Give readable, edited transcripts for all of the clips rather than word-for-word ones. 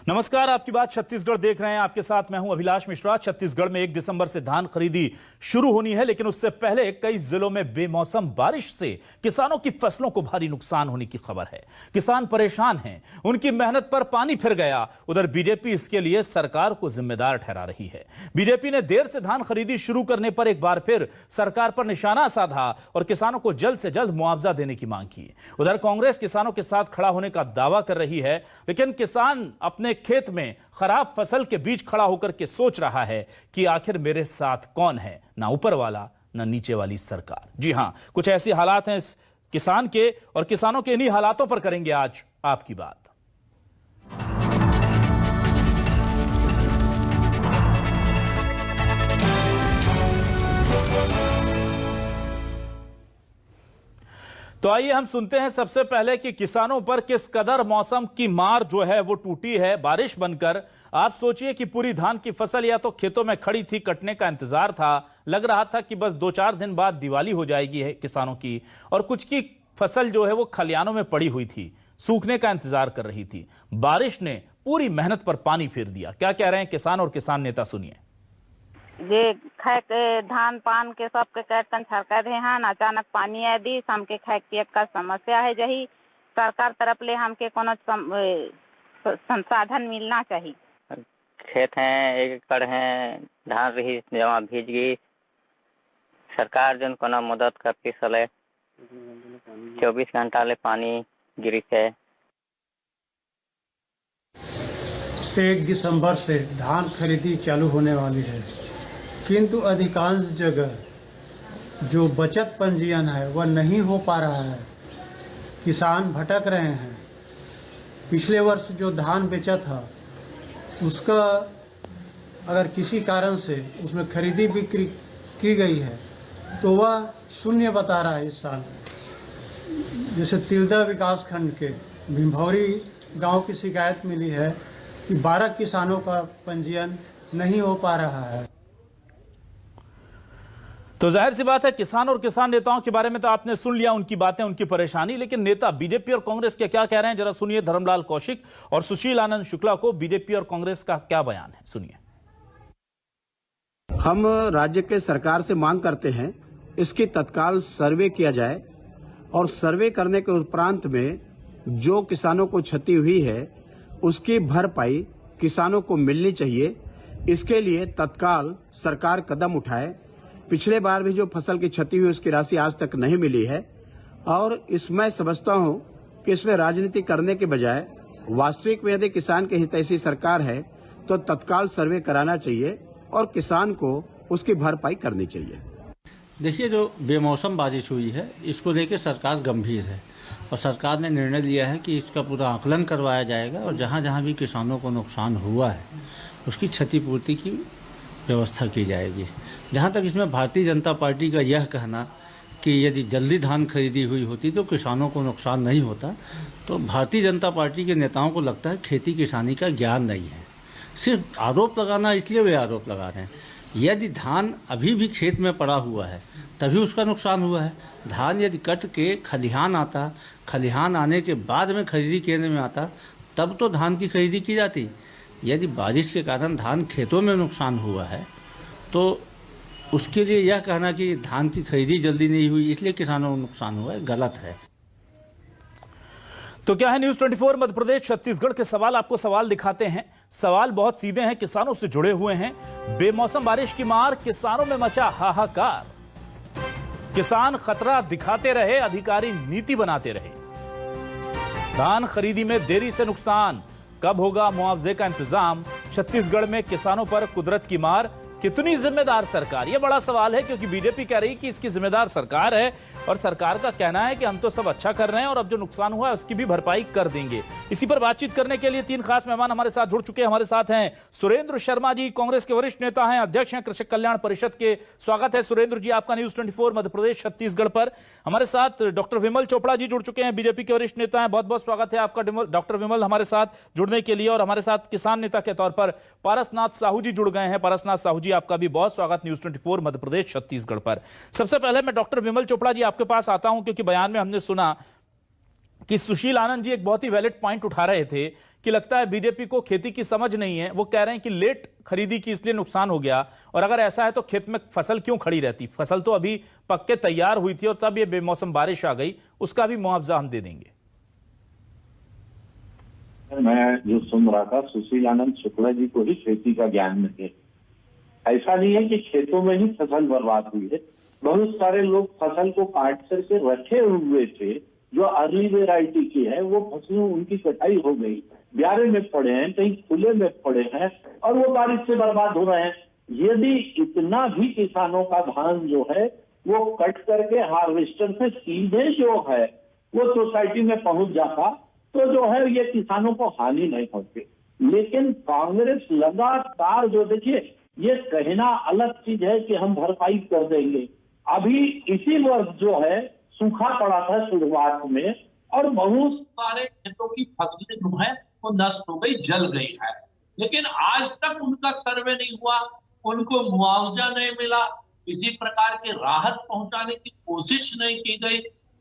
नमस्कार, आपकी बात छत्तीसगढ़ देख रहे हैं। आपके साथ मैं हूं अभिलाष मिश्रा। छत्तीसगढ़ में 1 दिसंबर से धान खरीदी शुरू होनी है, लेकिन उससे पहले कई जिलों में बेमौसम बारिश से किसानों की फसलों को भारी नुकसान होने की खबर है। किसान परेशान हैं, उनकी मेहनत पर पानी फिर गया। उधर बीजेपी इसके लिए सरकार को जिम्मेदार ठहरा रही है। बीजेपी ने देर से धान खरीदी शुरू करने पर एक बार फिर सरकार पर निशाना साधा और किसानों को जल्द से जल्द मुआवजा देने की मांग की। उधर कांग्रेस किसानों के साथ खड़ा होने का दावा कर रही है, लेकिन किसान अपने खेत में खराब फसल के बीच खड़ा होकर के सोच रहा है कि आखिर मेरे साथ कौन है, ना ऊपर वाला ना नीचे वाली सरकार। जी हां, कुछ ऐसे हालात हैं इस किसान के, और किसानों के इन्हीं हालातों पर करेंगे आज आपकी बात। तो आइए हम सुनते हैं सबसे पहले कि किसानों पर किस कदर मौसम की मार जो है वो टूटी है बारिश बनकर। आप सोचिए कि पूरी धान की फसल या तो खेतों में खड़ी थी, कटने का इंतजार था, लग रहा था कि बस 2-4 दिन बाद दिवाली हो जाएगी है किसानों की, और कुछ की फसल जो है वो खलियानों में पड़ी हुई थी, सूखने का इंतजार कर रही थी। बारिश ने पूरी मेहनत पर पानी फेर दिया। क्या कह रहे हैं किसान और किसान नेता, सुनिए। जे खाए के धान पान के सब के कैटन छरका दे हन, अचानक पानी आए दी, हमके खाए के का समस्या है। जही सरकार तरफ ले हमके कोनो संसाधन मिलना चाहिए। खेत हैं 1 एकड़ हैं, धान रही जमा भीज गई, सरकार जन कोनो मदद करती सले 24 घंटा ले पानी गिरी है। 1 दिसंबर से धान खरीदी चालू होने वाली है, किंतु अधिकांश जगह जो बचत पंजीयन है वह नहीं हो पा रहा है। किसान भटक रहे हैं। पिछले वर्ष जो धान बेचा था उसका अगर किसी कारण से उसमें खरीदी बिक्री की गई है तो वह शून्य बता रहा है इस साल। जैसे तिलदा विकास खंड के भिंभौरी गांव की शिकायत मिली है कि 12 किसानों का पंजीयन नहीं हो पा रहा है। तो जाहिर सी बात है, किसान और किसान नेताओं के बारे में तो आपने सुन लिया, उनकी बातें, उनकी परेशानी। लेकिन नेता बीजेपी और कांग्रेस के क्या कह रहे हैं, जरा सुनिए। धर्मलाल कौशिक और सुशील आनंद शुक्ला को बीजेपी और कांग्रेस का क्या बयान है, सुनिए। हम राज्य के सरकार से मांग करते हैं इसकी तत्काल सर्वे किया जाए, और सर्वे करने के उपरांत में जो किसानों को क्षति हुई है उसकी भरपाई किसानों को मिलनी चाहिए। इसके लिए तत्काल सरकार कदम उठाए। पिछले बार भी जो फसल की क्षति हुई उसकी राशि आज तक नहीं मिली है, और इसमें समझता हूं कि इसमें राजनीति करने के बजाय वास्तविक में यदि किसान के हितैषी सरकार है तो तत्काल सर्वे कराना चाहिए और किसान को उसकी भरपाई करनी चाहिए। देखिए, जो बेमौसम बारिश हुई है इसको लेकर सरकार गंभीर है, और सरकार ने निर्णय लिया है कि इसका पूरा आकलन करवाया जाएगा, और जहां जहां भी किसानों को नुकसान हुआ है उसकी क्षतिपूर्ति की व्यवस्था की जाएगी। जहाँ तक इसमें भारतीय जनता पार्टी का यह कहना कि यदि जल्दी धान खरीदी हुई होती तो किसानों को नुकसान नहीं होता, तो भारतीय जनता पार्टी के नेताओं को लगता है खेती किसानी का ज्ञान नहीं है। सिर्फ आरोप लगाना, इसलिए वे आरोप लगा रहे हैं। यदि धान अभी भी खेत में पड़ा हुआ है तभी उसका नुकसान हुआ है। धान यदि कट के खलिहान आता, खलिहान आने के बाद में खरीदी केंद्र में आता, तब तो धान की खरीदी की जाती। यदि बारिश के कारण धान खेतों में नुकसान हुआ है तो उसके लिए यह कहना कि धान की खरीदी जल्दी नहीं हुई इसलिए किसानों को नुकसान हुआ है, गलत है। तो क्या है, न्यूज़ 24 मध्य प्रदेश छत्तीसगढ़ के सवाल आपको सवाल दिखाते हैं। सवाल बहुत सीधे हैं, किसानों से जुड़े हुए हैं। बेमौसम बारिश की मार, किसानों में मचा हाहाकार। किसान खतरा दिखाते रहे, अधिकारी नीति बनाते रहे। धान खरीदी में देरी से नुकसान, कब होगा मुआवजे का इंतजाम? छत्तीसगढ़ में किसानों पर कुदरत की मार, कितनी जिम्मेदार सरकार? यह बड़ा सवाल है, क्योंकि बीजेपी कह रही कि इसकी जिम्मेदार सरकार है, और सरकार का कहना है कि हम तो सब अच्छा कर रहे हैं और अब जो नुकसान हुआ है उसकी भी भरपाई कर देंगे। इसी पर बातचीत करने के लिए 3 खास मेहमान हमारे साथ जुड़ चुके हैं। हमारे साथ हैं सुरेंद्र शर्मा जी, कांग्रेस के वरिष्ठ नेता हैं, अध्यक्ष हैं कृषक कल्याण परिषद के। स्वागत है सुरेंद्र जी आपका न्यूज़ 24 मध्य प्रदेश छत्तीसगढ़ पर। हमारे साथ डॉक्टर विमल चोपड़ा जी जुड़ चुके हैं, बीजेपी के वरिष्ठ नेता हैं। बहुत बहुत स्वागत है आपका डॉक्टर विमल हमारे साथ जुड़ने के लिए। और हमारे साथ किसान नेता के तौर पर पारसनाथ साहू जी जुड़ गए हैं। पारसनाथ साहू जी आपका भी बहुत स्वागत न्यूज़ 24 मध्य प्रदेश छत्तीसगढ़ पर। सबसे पहले मैं डॉक्टर विमल चोपड़ा जी आपके पास आता हूं, क्योंकि बयान में हमने सुना कि सुशील आनंद जी एक बहुत ही वैलिड पॉइंट उठा रहे थे कि लगता है बीजेपी को खेती की समझ नहीं है। वो कह रहे हैं कि लेट खरीदी की इसलिए नुकसान हो गया, और अगर ऐसा है तो खेत में फसल क्यों खड़ी रहती, फसल तो अभी पक के तैयार हुई थी और तब ये बेमौसम बारिश आ गई, उसका भी मुआवजा हम दे देंगे। मैं जो सुन रहा था, सुशील आनंद शुक्ला जी को ही खेती का ज्ञान नहीं है। ऐसा नहीं है कि खेतों में ही फसल बर्बाद हुई है। बहुत सारे लोग फसल को काट करके रखे हुए थे, जो अर्ली वेराइटी की है, वो फसलें उनकी कटाई हो गई, ब्यारे में पड़े हैं, कहीं खुले में पड़े हैं और वो बारिश से बर्बाद हो रहे हैं। यदि इतना भी किसानों का धान जो है वो कट करके हार्वेस्टर से सीधे जो है वो सोसाइटी में पहुंच जाता तो जो है ये किसानों को हानि नहीं होती। लेकिन कांग्रेस लगातार जो, देखिए ये कहना अलग चीज है कि हम भरपाई कर देंगे। अभी इसी वर्ष जो है सूखा पड़ा था शुरुआत में और बहुत सारे खेतों की फसलें जो है वो नष्ट हो गई, जल गई है, लेकिन आज तक उनका सर्वे नहीं हुआ, उनको मुआवजा नहीं मिला, किसी प्रकार की राहत पहुंचाने की कोशिश नहीं की गई।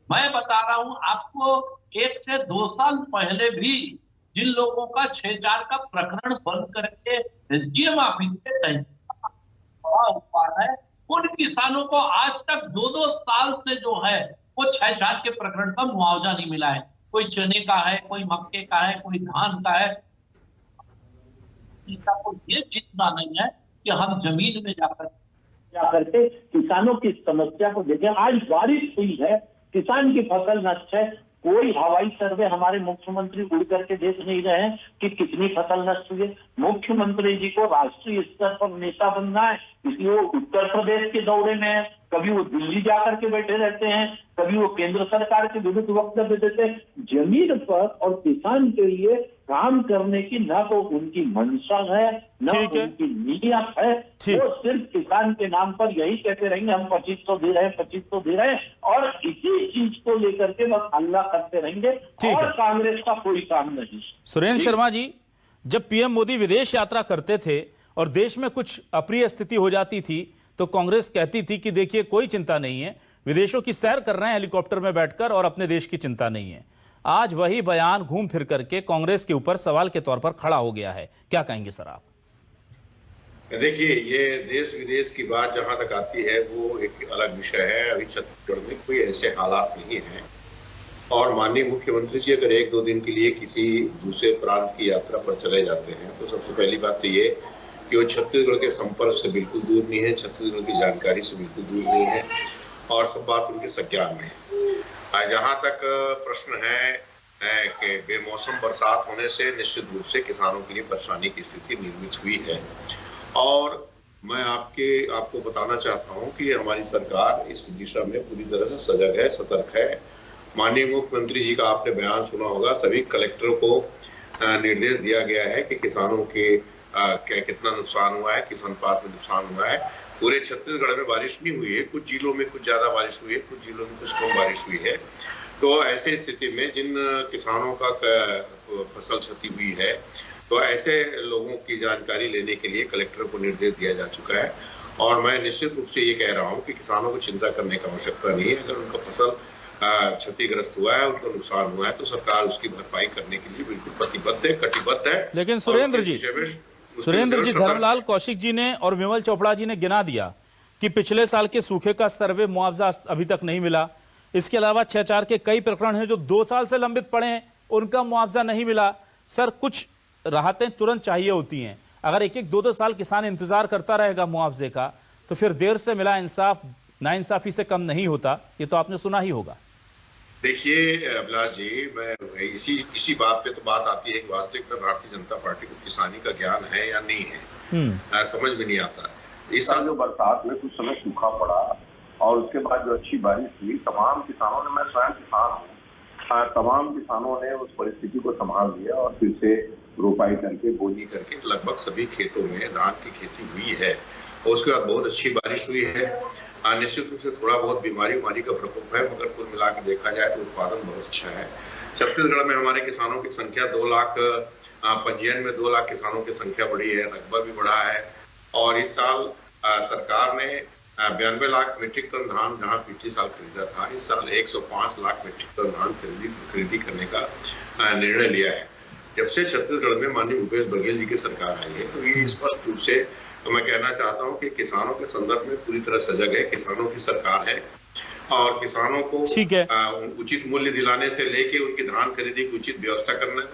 मैं बता रहा हूं आपको, 1 से 2 साल पहले भी जिन लोगों का 6-4 का प्रकरण बंद करके एसडीएम ऑफिस पे हुआ है, उन किसानों को आज तक 2-2 साल से जो है वो 6-4 के प्रकरण का मुआवजा नहीं मिला है। कोई चने का है, कोई मक्के का है, कोई धान का है। को ये चिंता नहीं है कि हम जमीन में जाकर के किसानों की समस्या को देखें। आज बारिश हुई है, किसान की फसल नष्ट है, कोई हवाई सर्वे हमारे मुख्यमंत्री उड़ करके देख नहीं रहे हैं कि कितनी फसल नष्ट हुई है। मुख्यमंत्री जी को राष्ट्रीय स्तर पर नेता बनना है, इसलिए वो उत्तर प्रदेश के दौरे में है, कभी वो दिल्ली जाकर के बैठे रहते हैं, कभी वो केंद्र सरकार के विरुद्ध वक्तव्य देते हैं। जमीन पर और किसान के लिए काम करने की ना तो उनकी मंशा है, न उनकी नीयत है। वो सिर्फ किसान के नाम पर यही कहते रहेंगे हम 2500 दे रहे हैं, 2500 दे रहे हैं, और इसी चीज को लेकर के बस हल्ला करते रहेंगे और कांग्रेस का कोई काम नहीं। सुरेंद्र शर्मा जी, जब पीएम मोदी विदेश यात्रा करते थे और देश में कुछ अप्रिय स्थिति हो जाती थी तो कांग्रेस कहती थी कि देखिए कोई चिंता नहीं है, विदेशों की सैर कर रहे हैं हेलीकॉप्टर में बैठकर और अपने देश की चिंता नहीं है। आज वही बयान घूम फिर करके कांग्रेस के ऊपर सवाल के तौर पर खड़ा हो गया है, क्या कहेंगे सर आप? देखिए, ये देश विदेश की बात जहां तक आती है वो एक अलग विषय है। अभी छत्तीसगढ़ में कोई ऐसे हालात नहीं है और माननीय मुख्यमंत्री जी अगर 1-2 दिन के लिए किसी दूसरे प्रांत की यात्रा पर चले जाते हैं तो सबसे पहली बात तो ये कि वो छत्तीसगढ़ के संपर्क से बिल्कुल दूर नहीं है, छत्तीसगढ़ की जानकारी से बिल्कुल दूर नहीं है और सब बात उनके संज्ञान में है। जहाँ तक प्रश्न है कि बेमौसम बरसात होने से निश्चित रूप से किसानों के लिए परेशानी की स्थिति निर्मित हुई है और मैं आपको बताना चाहता हूँ कि हमारी सरकार इस दिशा में पूरी तरह से सजग है, सतर्क है। माननीय मुख्यमंत्री जी का आपने बयान सुना होगा, सभी कलेक्टरों को निर्देश दिया गया है कि किसानों के कितना नुकसान हुआ है, किस अनुपात में नुकसान हुआ है। पूरे छत्तीसगढ़ में बारिश नहीं हुई है, कुछ जिलों में कुछ ज्यादा बारिश हुई है, कुछ जिलों में कुछ कम बारिश हुई है। तो ऐसे स्थिति में जिन किसानों का फसल क्षति हुई है तो ऐसे लोगों की जानकारी लेने के लिए कलेक्टर को निर्देश दिया जा चुका है और मैं निश्चित रूप से ये कह रहा हूँ कि किसानों को चिंता करने की आवश्यकता नहीं है। अगर उनका फसल क्षतिग्रस्त हुआ है, उनको नुकसान हुआ है तो सरकार उसकी भरपाई करने के लिए बिल्कुल प्रतिबद्ध है, कटिबद्ध है। लेकिन सुरेंद्र जी, धर्मलाल कौशिक जी ने और विमल चोपड़ा जी ने गिना दिया कि पिछले साल के सूखे का सर्वे मुआवजा अभी तक नहीं मिला। इसके अलावा 6-4 के कई प्रकरण हैं जो 2 साल से लंबित पड़े हैं, उनका मुआवजा नहीं मिला। सर, कुछ राहतें तुरंत चाहिए होती हैं। अगर 1-1, 2-2 साल किसान इंतजार करता रहेगा मुआवजे का तो फिर देर से मिला इंसाफ नाइंसाफी से कम नहीं होता। ये तो आपने सुना ही होगा। देखिए अभिलाष जी, मैं इसी बात पे तो बात आती है कि वास्तविक में भारतीय जनता पार्टी को किसानी का ज्ञान है या नहीं है, समझ में नहीं आता। इस साल जो बरसात में कुछ समय सूखा पड़ा और उसके बाद जो अच्छी बारिश हुई, तमाम किसानों ने, मैं स्वयं किसान हूँ, तमाम किसानों ने उस परिस्थिति को संभाल लिया और फिर से रोपाई करके, बोनी करके लगभग सभी खेतों में धान की खेती हुई है और उसके बाद बहुत अच्छी बारिश हुई है। निश्चित रूप से थोड़ा बहुत बीमारी का प्रकोप है, मगर कुल मिला के देखा जाए तो उत्पादन बहुत अच्छा है। छत्तीसगढ़ में हमारे किसानों की संख्या 2 लाख, पंजीयन में 2 लाख किसानों की संख्या बढ़ी है, रकबा भी बढ़ा है और इस साल सरकार ने 92 लाख मीट्रिक टन धान जहां पिछले साल खरीदा था, इस साल 105 लाख मीट्रिक टन धान खरीदी करने का निर्णय लिया है। जब से छत्तीसगढ़ में माननीय भूपेश बघेल जी की सरकार आई है, तो ये स्पष्ट रूप से मैं कहना चाहता हूं कि किसानों के संदर्भ में पूरी तरह सजग है। किसानों की सरकार है और किसानों को उचित मूल्य दिलाने से लेके उनकी धान खरीदी की उचित व्यवस्था करना।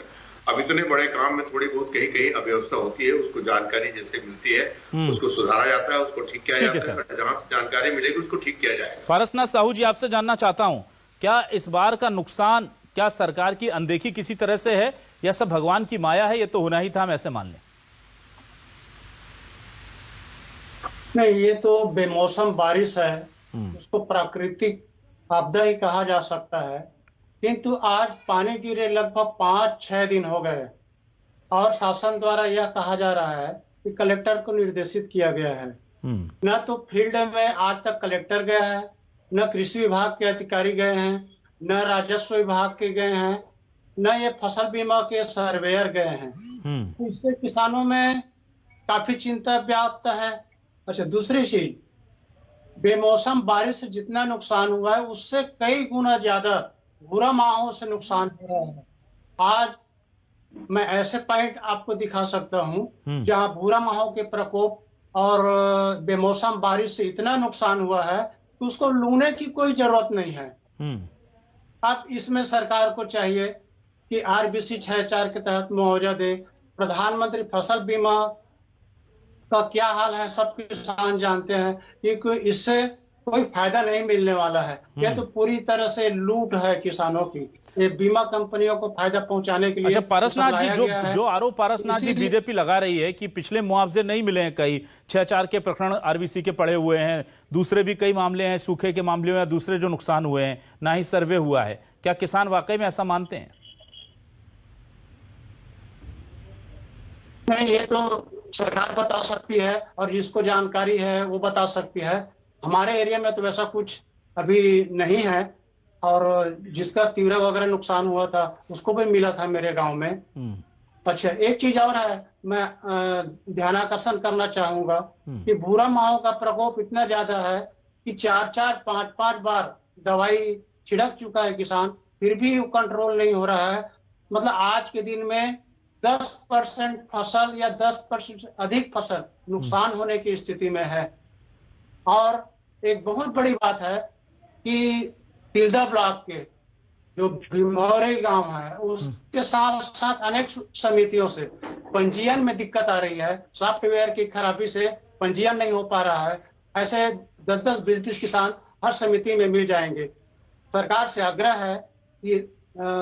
अब इतने बड़े काम में थोड़ी बहुत कहीं कहीं अव्यवस्था होती है, उसको जानकारी जैसे मिलती है उसको सुधारा जाता है, उसको ठीक किया जाता है। जहां से जानकारी मिलेगी उसको ठीक किया जाएगा। पारसनाथ साहू जी, आपसे जानना चाहता हूं, क्या इस बार का नुकसान क्या सरकार की अनदेखी किसी तरह से है या सब भगवान की माया है, ये तो होना ही था, हम ऐसे मान लें? नहीं, ये तो बेमौसम बारिश है, उसको प्राकृतिक आपदा ही कहा जा सकता है। किंतु आज पानी गिरे लगभग 5-6 दिन हो गए और शासन द्वारा यह कहा जा रहा है कि कलेक्टर को निर्देशित किया गया है। न तो फील्ड में आज तक कलेक्टर गया है, न कृषि विभाग के अधिकारी गए हैं, न राजस्व विभाग के गए हैं, न ये फसल बीमा के सर्वेयर गए हैं। तो इससे किसानों में काफी चिंता व्याप्त है। अच्छा, दूसरी चीज, बेमौसम बारिश से जितना नुकसान हुआ है उससे कई गुना ज्यादा बुरा माहों से नुकसान हो रहा है। आज मैं ऐसे पॉइंट आपको दिखा सकता हूं जहां बुरा माहों के प्रकोप और बेमौसम बारिश से इतना नुकसान हुआ है कि उसको लूने की कोई जरूरत नहीं है। अब इसमें सरकार को चाहिए कि आरबीसी 6.4 के तहत मुआवजा दे। प्रधानमंत्री फसल बीमा का क्या हाल है सब किसान जानते हैं कि इससे कोई फायदा नहीं मिलने वाला है। यह तो पूरी तरह से लूट है किसानों की। ये बीमा कंपनियों को फायदा पहुंचाने के लिए। अच्छा पारसनाथ जी, जो आरोप पारसनाथ जी बीजेपी लगा रही है कि पिछले मुआवजे नहीं मिले हैं, कई 6.4 के प्रकरण आरबीसी के पड़े हुए हैं, दूसरे भी कई मामले हैं, सूखे के मामले में दूसरे जो नुकसान हुए हैं, ना ही सर्वे हुआ है, क्या किसान वाकई में ऐसा मानते हैं? नहीं, ये तो सरकार बता सकती है और जिसको जानकारी है वो बता सकती है। हमारे एरिया में तो वैसा कुछ अभी नहीं है और जिसका तीव्र वगैरह नुकसान हुआ था उसको भी मिला था मेरे गांव में। अच्छा, एक चीज और है, मैं ध्यानाकर्षण करना चाहूंगा कि भूरा माहों का प्रकोप इतना ज्यादा है कि 4-4, 5-5 बार दवाई छिड़क चुका है किसान, फिर भी वो कंट्रोल नहीं हो रहा है। मतलब आज के दिन में 10% फसल या 10% अधिक फसल नुकसान होने की स्थिति में है। और एक बहुत बड़ी बात है कि तिल्दा ब्लॉक के जो भीमौरी गांव है उसके साथ साथ अनेक समितियों से पंजीयन में दिक्कत आ रही है। सॉफ्टवेयर की खराबी से पंजीयन नहीं हो पा रहा है। ऐसे 10-10, 20-20 किसान हर समिति में मिल जाएंगे। सरकार से आग्रह है कि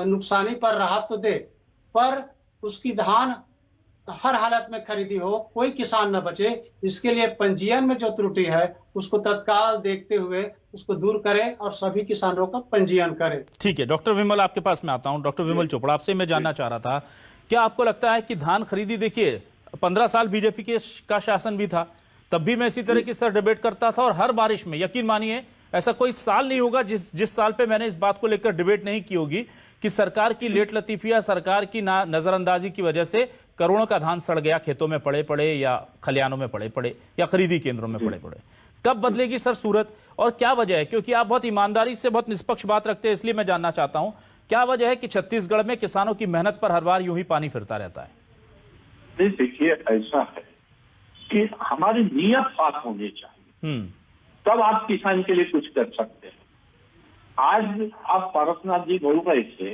नुकसानी पर राहत तो दे, पर उसकी धान हर हालत में खरीदी हो, कोई किसान न बचे। इसके लिए पंजीयन में जो त्रुटि है उसको तत्काल देखते हुए उसको दूर करें और सभी किसानों का पंजीयन करें। ठीक है, डॉक्टर विमल आपके पास मैं आता हूं। डॉक्टर विमल चोपड़ा, आपसे मैं जानना चाह रहा था, क्या आपको लगता है कि धान खरीदी, देखिए 15 साल बीजेपी का शासन भी था, तब भी मैं इसी तरह की सर डिबेट करता था और हर बारिश में, यकीन मानिए ऐसा कोई साल नहीं होगा जिस साल पे मैंने इस बात को लेकर डिबेट नहीं की होगी कि सरकार की लेट लतीफिया, सरकार की नजरअंदाजी की वजह से करोड़ों का धान सड़ गया, खेतों में पड़े या खलियानों में पड़े या खरीदी केंद्रों में पड़े। कब बदलेगी सर सूरत और क्या वजह है? क्योंकि आप बहुत ईमानदारी से बहुत निष्पक्ष बात रखते हैं, इसलिए मैं जानना चाहता हूं क्या वजह है कि छत्तीसगढ़ में किसानों की मेहनत पर हर बार यूं ही पानी फिरता रहता है? नहीं, देखिए ऐसा है कि हमारी नियत साफ होनी चाहिए, तब आप किसान के लिए कुछ कर सकते हैं। आज आप पारसनाथ जी बोल रहे थे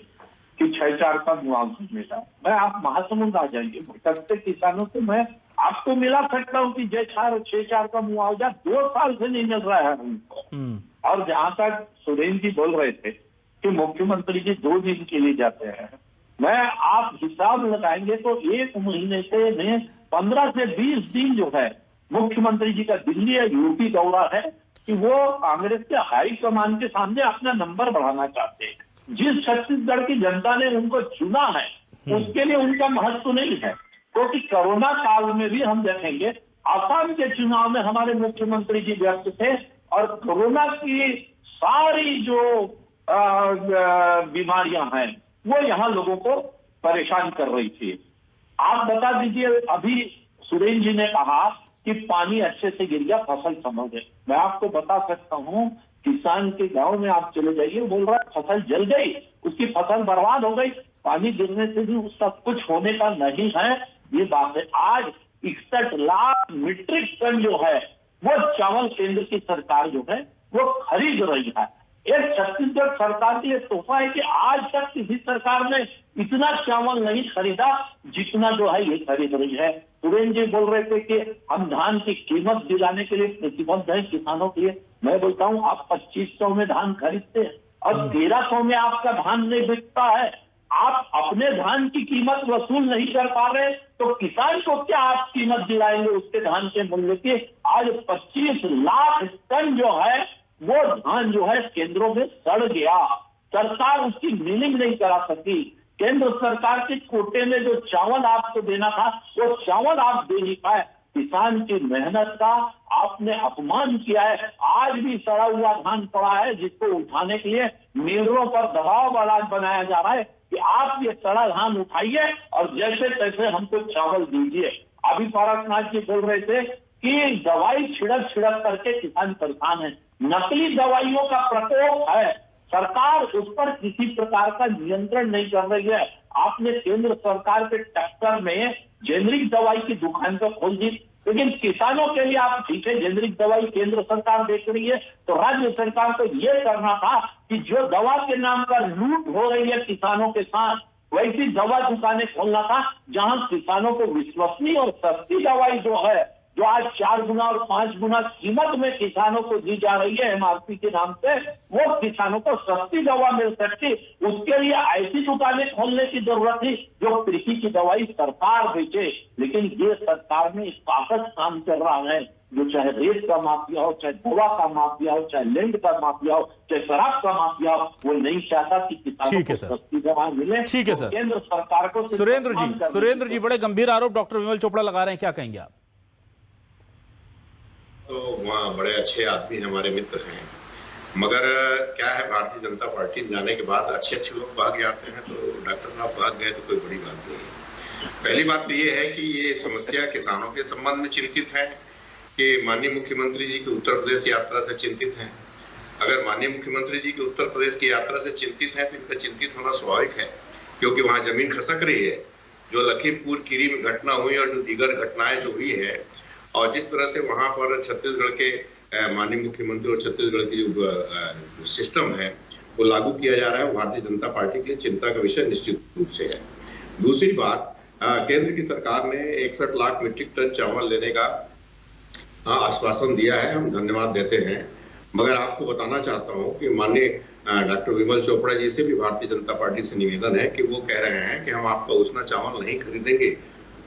कि 6.4 का मुआवजा मिला, मैं आप महासमुंद आ जाएंगे, भटकते किसानों को मैं आपको मिला सकता हूँ कि 6.4 का मुआवजा 2 साल से नहीं मिल रहा है उनको। और जहां तक सुरेंद्र जी बोल रहे थे कि मुख्यमंत्री जी 2 दिन के लिए जाते हैं, मैं आप हिसाब लगाएंगे तो 1 महीने से में 15 से 20 दिन जो है मुख्यमंत्री जी का दिल्ली या यूपी दौरा है कि वो कांग्रेस के हाईकमान के सामने अपना नंबर बढ़ाना चाहते हैं। जिस छत्तीसगढ़ की जनता ने उनको चुना है उसके लिए उनका महत्व नहीं है, क्योंकि कोरोना काल में भी हम देखेंगे आसाम के चुनाव में हमारे मुख्यमंत्री जी व्यस्त थे और कोरोना की सारी जो बीमारियां हैं वो यहाँ लोगों को परेशान कर रही थी। आप बता दीजिए, अभी सुरेंद्र जी ने कहा कि पानी अच्छे से गिर गया, फसल समझ गए। मैं आपको बता सकता हूँ, किसान के गांव में आप चले जाइए, बोल रहा है फसल जल गई, उसकी फसल बर्बाद हो गई, पानी गिरने से भी उसका कुछ होने का नहीं है, ये बात है। आज 61 लाख मीट्रिक टन जो है वो चावल केंद्र की सरकार जो है वो खरीद रही है। एक छत्तीसगढ़ सरकार के लिए तोहफा है कि आज तक किसी सरकार ने इतना चावल नहीं खरीदा जितना जो है ये खरीद रही है। सुरेंद्र जी बोल रहे थे कि हम धान की कीमत दिलाने के लिए प्रतिबद्ध है किसानों के लिए। मैं बोलता हूँ आप 2500 में धान खरीदते हैं और 1300 में आपका धान नहीं बिकता है, आप अपने धान की कीमत वसूल नहीं कर पा रहे तो किसान को क्या आप कीमत दिलाएंगे उसके धान के मूल्य की। आज 25 लाख टन जो है वो धान जो है केंद्रों में सड़ गया, सरकार उसकी मिलिंग नहीं करा सकी। केंद्र सरकार के कोटे में जो चावल आपको देना था वो चावल आप दे नहीं पाए। किसान की मेहनत का आपने अपमान किया है। आज भी सड़ा हुआ धान पड़ा है जिसको उठाने के लिए मिलरों पर दबाव बनाया जा रहा है कि आप ये सड़ा धान उठाइए और जैसे तैसे हमको चावल दीजिए। अभी पारसनाथ जी बोल रहे थे कि दवाई छिड़क करके किसान परेशान है, नकली दवाइयों का प्रकोप है, सरकार उस पर किसी प्रकार का नियंत्रण नहीं कर रही है। आपने केंद्र सरकार के टक्कर में जेनरिक दवाई की दुकान तो खोल दी, लेकिन किसानों के लिए आप ठीक है जेनरिक दवाई केंद्र सरकार देख रही है तो राज्य सरकार को यह करना था कि जो दवा के नाम पर लूट हो रही है किसानों के साथ, वैसी दवा दुकानें खोलना था जहां किसानों को विश्वसनीय और सस्ती दवाई जो है, जो आज 4 गुना और 5 गुना कीमत में किसानों को दी जा रही है MRP के नाम से, वो किसानों को सस्ती दवा मिल सकती। उसके लिए ऐसी दुकानें खोलने की जरूरत थी जो कृषि की दवाई सरकार बेचे, लेकिन ये सरकार में ताकत काम कर रहा है, जो चाहे रेत का माफिया हो, चाहे दवा का माफिया हो, चाहे लैंड का माफिया हो, चाहे शराब का माफिया हो, वो नहीं चाहता कि किसानों को सस्ती दवा मिले। ठीक है सर। केंद्र सरकार को सुरेंद्र जी बड़े गंभीर आरोप डॉक्टर विमल चोपड़ा लगा रहे हैं, क्या कहेंगे आप? तो वहाँ बड़े अच्छे आदमी हमारे मित्र हैं, मगर क्या है भारतीय जनता पार्टी में जाने के बाद अच्छे लोग भाग जाते हैं, तो डॉक्टर साहब भाग गए तो कोई बड़ी बात नहीं है। पहली बात तो ये है कि ये समस्या किसानों के संबंध में चिंतित है कि माननीय मुख्यमंत्री जी की उत्तर प्रदेश यात्रा से चिंतित हैं। अगर माननीय मुख्यमंत्री जी की उत्तर प्रदेश की यात्रा से चिंतित है तो इनका चिंतित होना स्वाभाविक है, क्योंकि वहाँ जमीन खसक रही है। जो लखीमपुर खीरी में घटना हुई और जो दीगर घटनाएं जो हुई है, और जिस तरह से वहां पर छत्तीसगढ़ के माननीय मुख्यमंत्री और छत्तीसगढ़ की जो सिस्टम है वो लागू किया जा रहा है, भारतीय जनता पार्टी के लिए चिंता का विषय निश्चित रूप से है। दूसरी बात, केंद्र की सरकार ने 61 लाख मीट्रिक टन चावल लेने का आश्वासन दिया है, हम धन्यवाद देते हैं। मगर आपको बताना चाहता हूं कि माननीय डॉक्टर विमल चोपड़ा जी से भी भारतीय जनता पार्टी से निवेदन है कि वो कह रहे हैं कि हम आपका उतना चावल नहीं खरीदेंगे।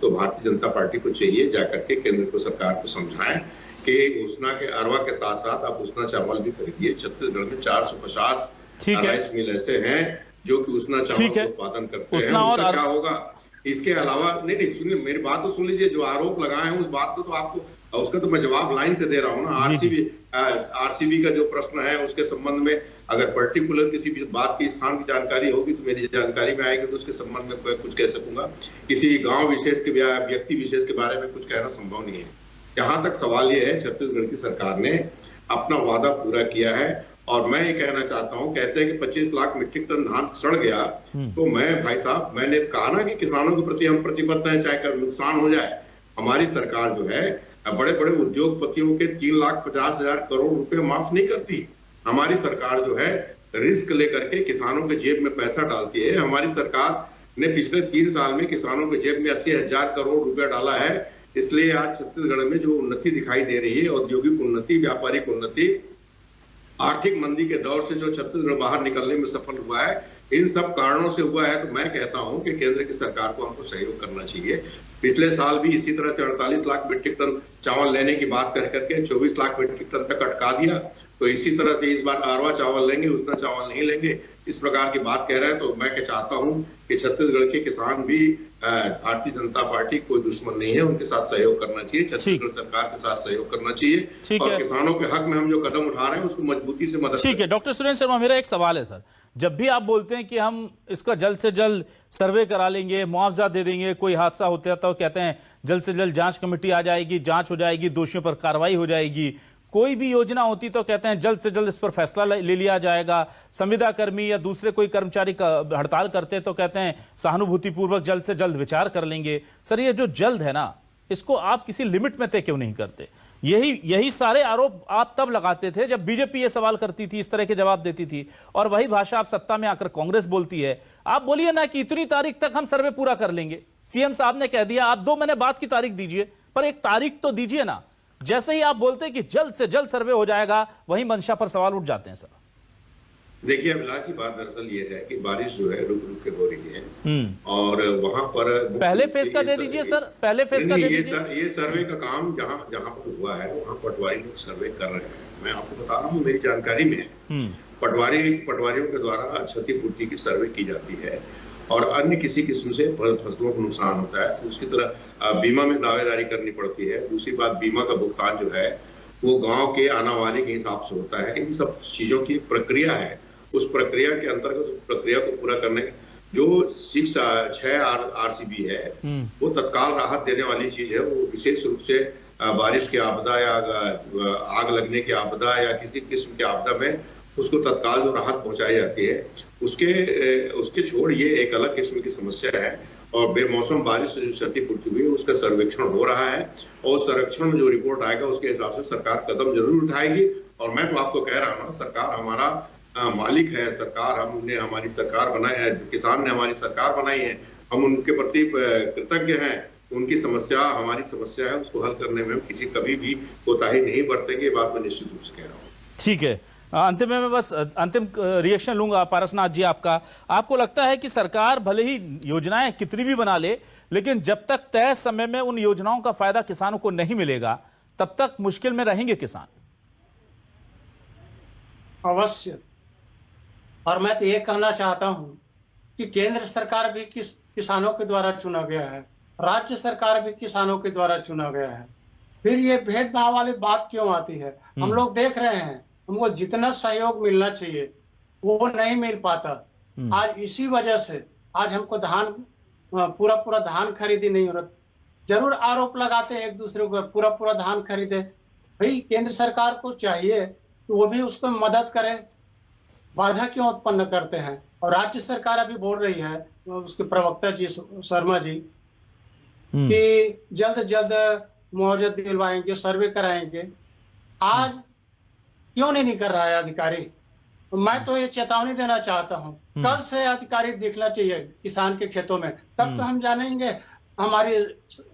तो भारतीय जनता पार्टी को चाहिए जाकर के केंद्र को सरकार को समझाएं कि उसना के अरवा के साथ साथ आप उसना चावल भी खरीदिए। छत्तीसगढ़ में 450 राइस मिल ऐसे हैं जो कि उसना चावल का उत्पादन करते हैं। और क्या होगा इसके अलावा? नहीं सुनिए, मेरी बात तो सुन लीजिए। जो आरोप लगाए हैं उस बात को तो आपको उसका तो मैं जवाब लाइन से दे रहा हूँ ना। आरसीबी का जो प्रश्न है उसके संबंध में अगर पर्टिकुलर किसी भी बात की स्थान की जानकारी होगी तो मेरी जानकारी में आएगी तो उसके संबंध में कुछ कह सकूंगा। किसी गांव विशेष के व्यक्ति विशेष के बारे में कुछ कहना संभव नहीं है। जहां तक सवाल ये है, छत्तीसगढ़ की सरकार ने अपना वादा पूरा किया है और मैं ये कहना चाहता हूँ, कहते हैं कि 25 लाख मीट्रिक टन धान सड़ गया, तो मैं भाई साहब मैंने कहा ना कि किसानों के प्रति हम प्रतिबद्ध हैं, चाहे नुकसान हो जाए। हमारी सरकार जो है बड़े बड़े उद्योगपतियों के 3,50,000 करोड़ रुपए माफ नहीं करती। हमारी सरकार जो है रिस्क लेकर के किसानों के जेब में पैसा डालती है। हमारी सरकार ने पिछले 3 साल में किसानों के जेब में 80,000 करोड़ रुपया डाला है। इसलिए आज छत्तीसगढ़ में जो उन्नति दिखाई दे रही है, औद्योगिक उन्नति, व्यापारिक उन्नति, आर्थिक मंदी के दौर से जो छत्तीसगढ़ बाहर निकलने में सफल हुआ है, इन सब कारणों से हुआ है। तो मैं कहता हूं कि केंद्र की सरकार को हमको सहयोग करना चाहिए। पिछले साल भी इसी तरह से 48 लाख मीट्रिक टन चावल लेने की बात कर करके 24 लाख मीट्रिक टन तक अटका दिया। तो इसी तरह से इस बार अरवा चावल लेंगे, उतना चावल नहीं लेंगे, इस प्रकार की बात कह रहे हैं। तो मैं चाहता हूं कि छत्तीसगढ़ के किसान भी भारतीय जनता पार्टी कोई दुश्मन नहीं है, उनके साथ सहयोग करना चाहिए, छत्तीसगढ़ सरकार के साथ सहयोग करना चाहिए और किसानों के हक में हम जो कदम उठा रहे हैं उसको मजबूती से मदद। ठीक है डॉक्टर सुरेंद्र शर्मा, मेरा एक सवाल है सर, जब भी आप बोलते हैं कि हम इसका जल्द से जल्द सर्वे करा लेंगे, मुआवजा दे देंगे, कोई हादसा होता है तो कहते हैं जल्द से जल्द जांच कमेटी आ जाएगी, जांच जांच हो जाएगी, दोषियों पर कार्रवाई हो जाएगी। कोई भी योजना होती तो कहते हैं जल्द से जल्द इस पर फैसला ले लिया जाएगा। संविदा कर्मी या दूसरे कोई कर्मचारी का हड़ताल करते तो कहते हैं सहानुभूतिपूर्वक जल्द से जल्द विचार कर लेंगे। सर, ये जो जल्द है ना, इसको आप किसी लिमिट में तय क्यों नहीं करते? यही सारे आरोप आप तब लगाते थे जब बीजेपी ये सवाल करती थी, इस तरह के जवाब देती थी, और वही भाषा आप सत्ता में आकर कांग्रेस बोलती है। आप बोलिए ना कि इतनी तारीख तक हम सर्वे पूरा कर लेंगे। सीएम साहब ने कह दिया, आप 2 महीने बाद की तारीख दीजिए, पर एक तारीख तो दीजिए ना। जैसे ही आप बोलते हैं कि जल्द से जल्द सर्वे हो जाएगा, वही मंशा पर सवाल उठ जाते हैं। सर देखिए, अभिलाष की बात दरअसल ये है कि बारिश जो है रुक रुक के हो रही है, और वहां पर पहले फेज का दे दीजिए सर, पहले फेज का दे दीजिए। ये सर्वे का काम जहां पर हुआ है वहां पटवारी लोग सर्वे कर रहे हैं। मैं आपको बता रहा हूँ, मेरी जानकारी में पटवारियों के द्वारा क्षतिपूर्ति की सर्वे की जाती है, और अन्य किसी किस्म से फसलों को नुकसान होता है तो उसकी तरह बीमा में दावेदारी करनी पड़ती है। दूसरी बात, बीमा का भुगतान जो है वो गांव के आनावारी के हिसाब से होता है। इन सब चीजों की प्रक्रिया है, उस प्रक्रिया के अंतर्गत प्रक्रिया को पूरा करने जो 6 RCB है वो तत्काल राहत देने वाली चीज है। वो विशेष रूप से बारिश की आपदा या आग लगने की आपदा या किसी किस्म की आपदा में उसको तत्काल जो राहत पहुंचाई जाती है, उसके छोड़ ये एक अलग किस्म की समस्या है। और बेमौसम बारिश से जो क्षतिपूर्ति हुई है उसका सर्वेक्षण हो रहा है, और सर्वेक्षण में जो रिपोर्ट आएगा उसके हिसाब से सरकार कदम जरूर उठाएगी। और मैं तो आपको कह रहा हूँ ना, सरकार हमारा मालिक है, सरकार हमने हमारी सरकार बनाई है, किसान ने हमारी सरकार बनाई है, हम उनके प्रति कृतज्ञ हैं। उनकी समस्या हमारी समस्या है, उसको हल करने में किसी कभी भी कोताही नहीं बरतेंगे, बात मैं निश्चित रूप से कह रहा हूँ। ठीक है, अंतिम में मैं बस अंतिम रिएक्शन लूंगा पारसनाथ जी आपका। आपको लगता है कि सरकार भले ही योजनाएं कितनी भी बना ले, लेकिन जब तक तय समय में उन योजनाओं का फायदा किसानों को नहीं मिलेगा तब तक मुश्किल में रहेंगे किसान? अवश्य। और मैं तो ये कहना चाहता हूं कि केंद्र सरकार भी किसानों के द्वारा चुना गया है, राज्य सरकार भी किसानों के द्वारा चुना गया है, फिर ये भेदभाव वाली बात क्यों आती है? हम लोग देख रहे हैं, हमको जितना सहयोग मिलना चाहिए वो नहीं मिल पाता। आज इसी वजह से आज हमको धान पूरा धान खरीदी नहीं हो रहा। जरूर आरोप लगाते हैं एक दूसरे को, पूरा धान खरीदे। भाई केंद्र सरकार को चाहिए कि वो भी उसको मदद करे, बाधा क्यों उत्पन्न करते हैं? और राज्य सरकार अभी बोल रही है, उसके प्रवक्ता जी शर्मा जी, कि जल्द जल्द मुआवजा दिलवाएंगे, सर्वे कराएंगे। आज क्यों नहीं कर रहा है अधिकारी? मैं तो ये चेतावनी देना चाहता हूँ, कल से अधिकारी दिखना चाहिए किसान के खेतों में, तब तो हम जानेंगे हमारी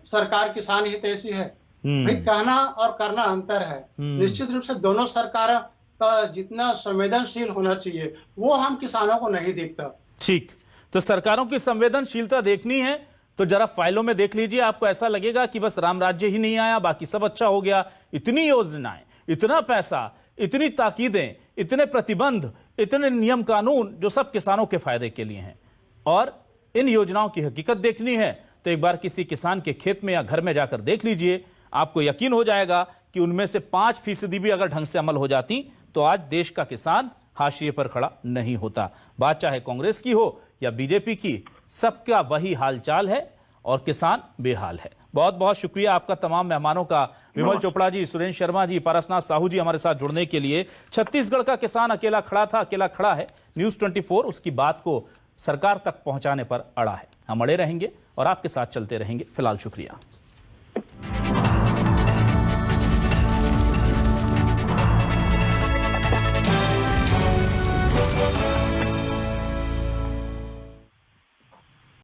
सरकार किसान हितैषी है। भाई कहना और करना अंतर है। निश्चित रूप से दोनों सरकार का जितना संवेदनशील होना चाहिए वो हम किसानों को नहीं दिखता। ठीक, तो सरकारों की संवेदनशीलता देखनी है तो जरा फाइलों में देख लीजिए, आपको ऐसा लगेगा कि बस राम राज्य ही नहीं आया, बाकी सब अच्छा हो गया। इतनी योजनाएं, इतना पैसा, इतनी ताकीदें, इतने प्रतिबंध, इतने नियम कानून जो सब किसानों के फायदे के लिए हैं, और इन योजनाओं की हकीकत देखनी है तो एक बार किसी किसान के खेत में या घर में जाकर देख लीजिए। आपको यकीन हो जाएगा कि उनमें से 5% भी अगर ढंग से अमल हो जाती तो आज देश का किसान हाशिए पर खड़ा नहीं होता। बात चाहे कांग्रेस की हो या बीजेपी की, सबका वही हालचाल है और किसान बेहाल है। बहुत बहुत शुक्रिया आपका तमाम मेहमानों का, विमल चोपड़ा जी, सुरेंद्र शर्मा जी, पारसनाथ साहू जी, हमारे साथ जुड़ने के लिए। छत्तीसगढ़ का किसान अकेला खड़ा था, अकेला खड़ा है। न्यूज़ 24 उसकी बात को सरकार तक पहुंचाने पर अड़ा है। हम अड़े रहेंगे और आपके साथ चलते रहेंगे। फिलहाल शुक्रिया।